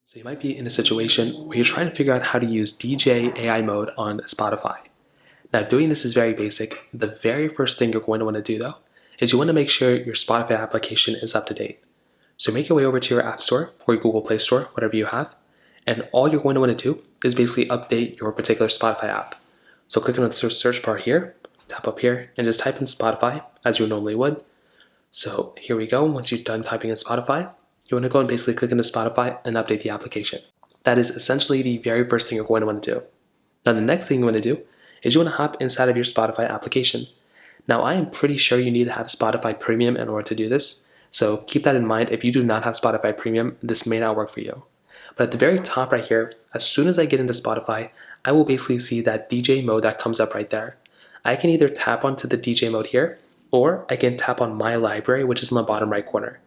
So you might be in a situation where you're trying to figure out how to use DJ AI mode on Spotify. Now doing this is very basic. The very first thing you're going to want to do though is you want to make sure your Spotify application is up to date. So make your way over to your App Store or your Google Play Store, whatever you have, and all you're going to want to do is basically update your particular Spotify app. So click on the search bar here, tap up here, and just type in Spotify as you normally would. So here we go. Once you're done typing in Spotify, you want to go and basically click into Spotify and update the application. That is essentially the very first thing you're going to want to do. Now the next thing you want to do is you want to hop inside of your Spotify application. Now I am pretty sure you need to have Spotify Premium in order to do this, so keep that in mind. If you do not have Spotify Premium, this may not work for you. But at the very top right here, as soon as I get into Spotify, I will basically see that DJ mode that comes up right there. I can either tap onto the DJ mode here, or I can tap on My Library, which is in the bottom right corner.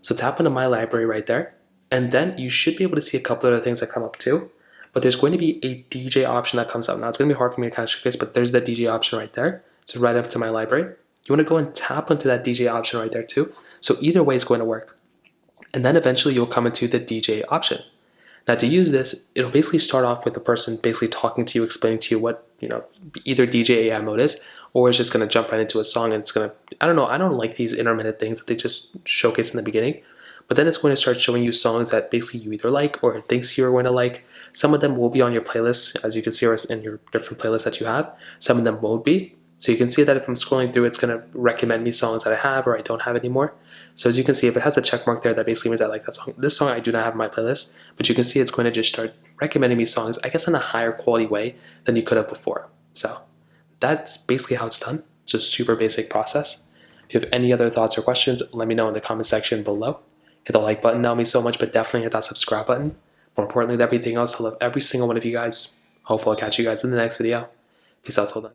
So tap onto My Library right there, and then you should be able to see a couple other things that come up too. But there's going to be a DJ option that comes up. Now it's going to be hard for me to kind of showcase, but there's the DJ option right there. So right up to My Library. You want to go and tap onto that DJ option right there too. So either way is going to work. And then eventually you'll come into the DJ option. Now to use this, it'll basically start off with the person basically talking to you, explaining to you what, either DJ AI mode is, or it's just going to jump right into a song and it's going to, I don't like these intermittent things that they just showcase in the beginning. But then it's going to start showing you songs that basically you either like or it thinks you're going to like. Some of them will be on your playlist, as you can see, or in your different playlists that you have. Some of them won't be. So you can see that if I'm scrolling through, it's going to recommend me songs that I have or I don't have anymore. So as you can see, if it has a check mark there, that basically means I like that song. This song I do not have in my playlist, but you can see it's going to just start recommending me songs, I guess in a higher quality way than you could have before. So that's basically how it's done. It's a super basic process. If you have any other thoughts or questions, let me know in the comment section below. Hit the like button, that would mean so much, but definitely hit that subscribe button. More importantly than everything else, I love every single one of you guys. Hopefully I'll catch you guys in the next video. Peace out till then.